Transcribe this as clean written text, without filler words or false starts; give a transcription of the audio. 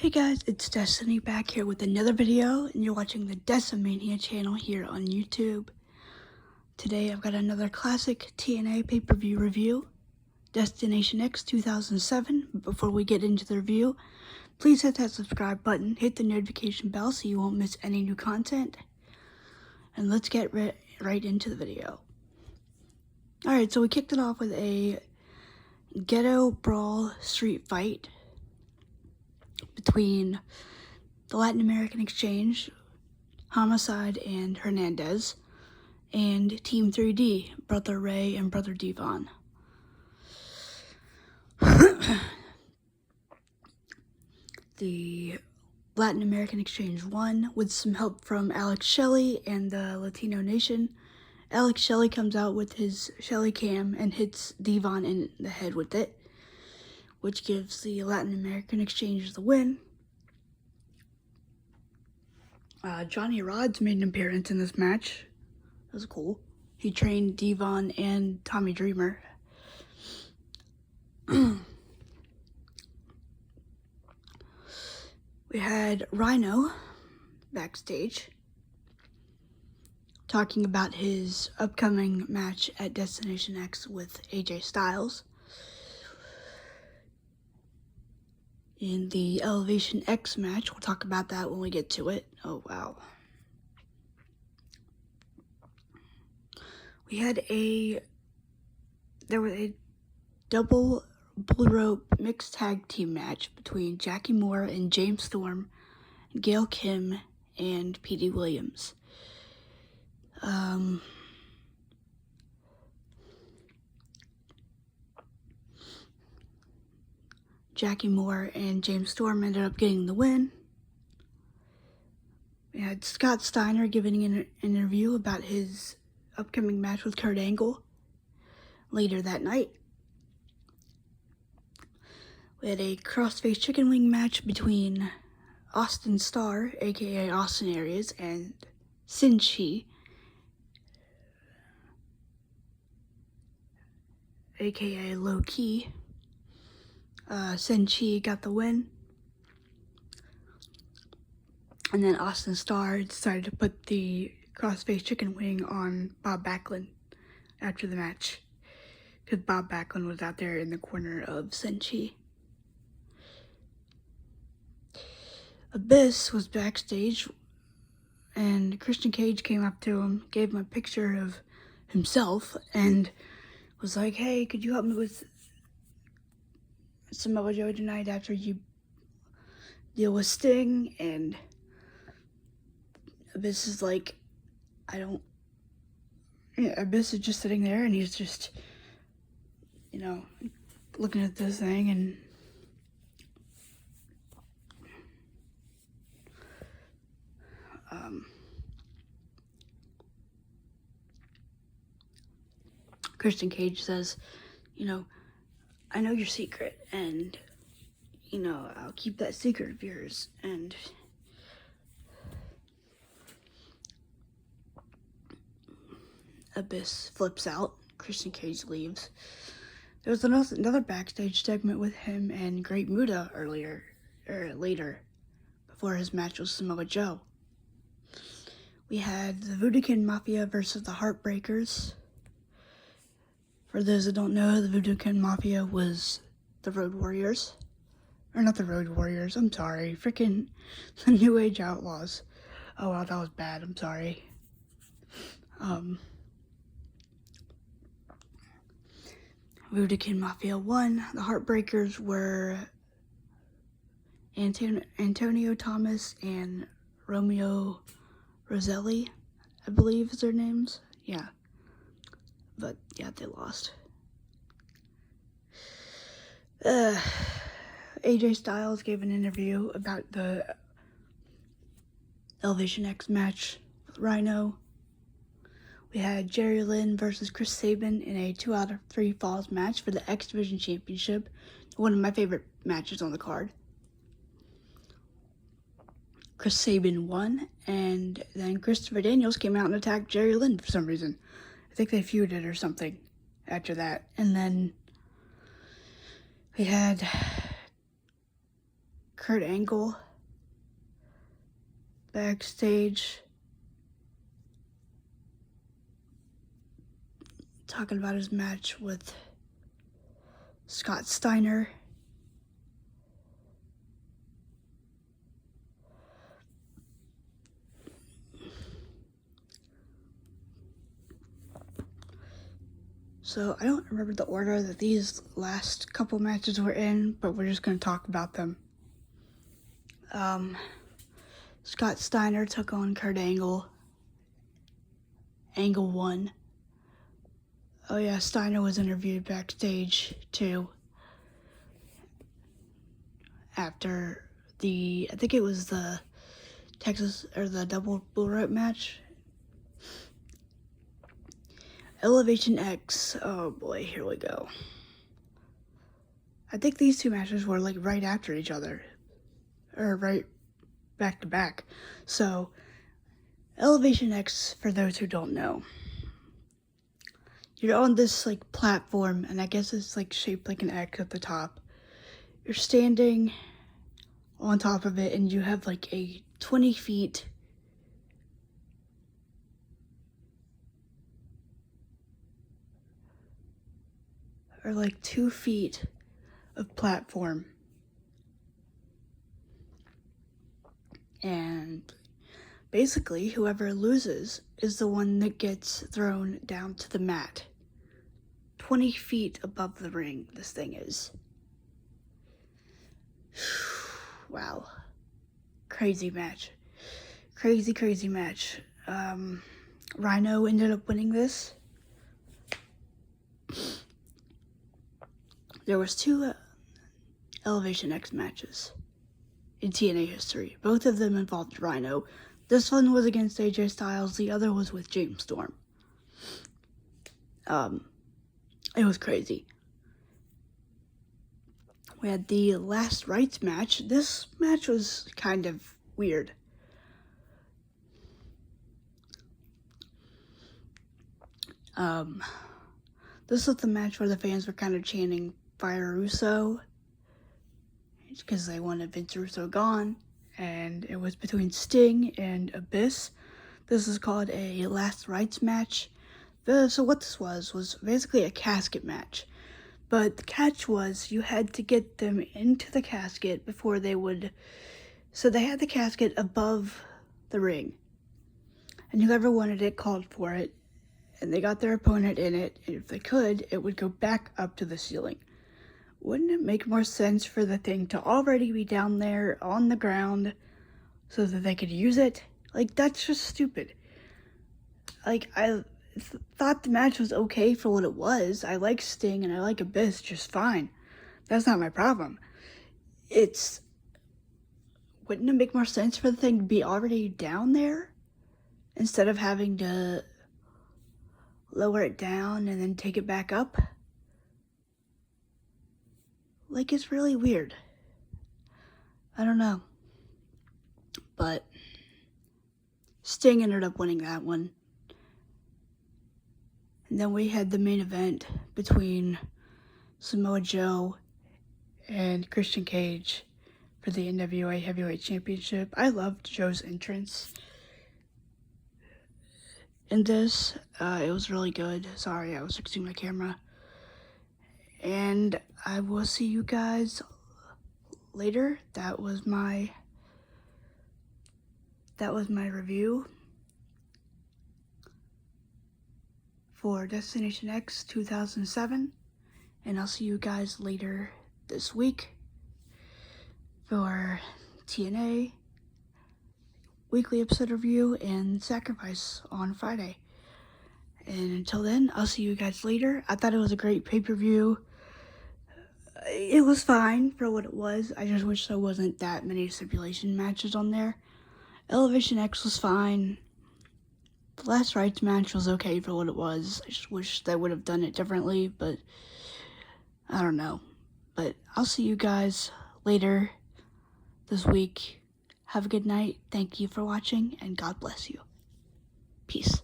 Hey guys, it's Destiny back here with another video, and you're watching the Decimania channel here on YouTube. Today I've got another classic TNA pay-per-view review, Destination X 2007. But before we get into the review, please hit that subscribe button, hit the notification bell so you won't miss any new content, and let's get right into the video. Alright, so we kicked it off with a ghetto brawl street fight between the Latin American Exchange, Homicide and Hernandez, and Team 3D, Brother Ray and Brother Devon. The Latin American Exchange won with some help from Alex Shelley and the Latino Nation. Alex Shelley comes out with his Shelley cam and hits Devon in the head with it, which gives the Latin American Exchange the win. Johnny Rodz made an appearance in this match. That was cool. He trained Devon and Tommy Dreamer. We had Rhino backstage talking about his upcoming match at Destination X with AJ Styles. In the Elevation X match, we'll talk about that when we get to it. Oh, wow. There was a double bull rope mixed tag team match between Jackie Moore and James Storm, Gail Kim, and Petey Williams. Jackie Moore and James Storm ended up getting the win. We had Scott Steiner giving an interview about his upcoming match with Kurt Angle later that night. We had a crossface chicken wing match between Austin Starr, aka Austin Aries, and Sin Chi, aka Low Key. Sin Chi got the win. And then Austin Starr decided to put the crossface chicken wing on Bob Backlund after the match, because Bob Backlund was out there in the corner of Sin Chi. Abyss was backstage, and Christian Cage came up to him, gave him a picture of himself, and was like, "Hey, could you help me with Samoa Joe tonight after you deal with Sting?" And Abyss is like, Abyss is just sitting there, and he's just, looking at this thing, and Christian Cage says, "I know your secret, and, I'll keep that secret of yours." And Abyss flips out. Christian Cage leaves. There was another backstage segment with him and Great Muta later, before his match with Samoa Joe. We had the Voodoo Kin Mafia versus the Heartbreakers. For those that don't know, the Voodoo Kin Mafia was the Road Warriors. Or not the Road Warriors, I'm sorry. Freaking the New Age Outlaws. Oh wow, that was bad, I'm sorry. Voodoo Kin Mafia won. The Heartbreakers were Antonio Thomas and Romeo Roselli, I believe is their names. Yeah. But yeah, they lost. AJ Styles gave an interview about the Elevation X match with Rhino. We had Jerry Lynn versus Chris Sabin in a 2 out of 3 falls match for the X Division Championship. One of my favorite matches on the card. Chris Sabin won, and then Christopher Daniels came out and attacked Jerry Lynn for some reason. I think they feuded or something after that. And then we had Kurt Angle backstage talking about his match with Scott Steiner. So I don't remember the order that these last couple matches were in, but we're just going to talk about them. Scott Steiner took on Kurt Angle. Angle won. Oh yeah, Steiner was interviewed backstage too. After I think it was the Texas, or the double bull rope match. Elevation X, oh boy, here we go. I think these two matches were like right after each other, or right back to back. So, Elevation X, for those who don't know, you're on this like platform, and I guess it's like shaped like an X at the top. You're standing on top of it, and you have like a 20 feet or like 2 feet of platform. And basically, whoever loses is the one that gets thrown down to the mat. 20 feet above the ring, this thing is. Wow. Crazy match. Crazy match. Rhino ended up winning this. There was 2 Elevation X matches in TNA history. Both of them involved Rhino. This one was against AJ Styles. The other was with James Storm. It was crazy. We had the Last Rites match. This match was kind of weird. This was the match where the fans were kind of chanting Fire Russo because they wanted Vince Russo gone, and it was between Sting and Abyss. This is called a Last Rites match. So what this was basically a casket match, but the catch was you had to get them into the casket before they would. So they had the casket above the ring, and whoever wanted it called for it, and they got their opponent in it, and if they could, it would go back up to the ceiling. Wouldn't it make more sense for the thing to already be down there on the ground so that they could use it? Like, that's just stupid. Like, I thought the match was okay for what it was. I like Sting and I like Abyss just fine. That's not my problem. Wouldn't it make more sense for the thing to be already down there instead of having to lower it down and then take it back up? Like, it's really weird. I don't know. But Sting ended up winning that one. And then we had the main event between Samoa Joe and Christian Cage for the NWA Heavyweight Championship. I loved Joe's entrance in this. It was really good. Sorry, I was fixing my camera. And I will see you guys later. That was my review for Destination X 2007. And I'll see you guys later this week for TNA weekly episode review and Sacrifice on Friday. And until then, I'll see you guys later. I thought it was a great pay-per-view. It was fine for what it was. I just wish there wasn't that many stipulation matches on there. Elevation X was fine. The Last Rites match was okay for what it was. I just wish they would have done it differently, but I don't know. But I'll see you guys later this week. Have a good night. Thank you for watching, and God bless you. Peace.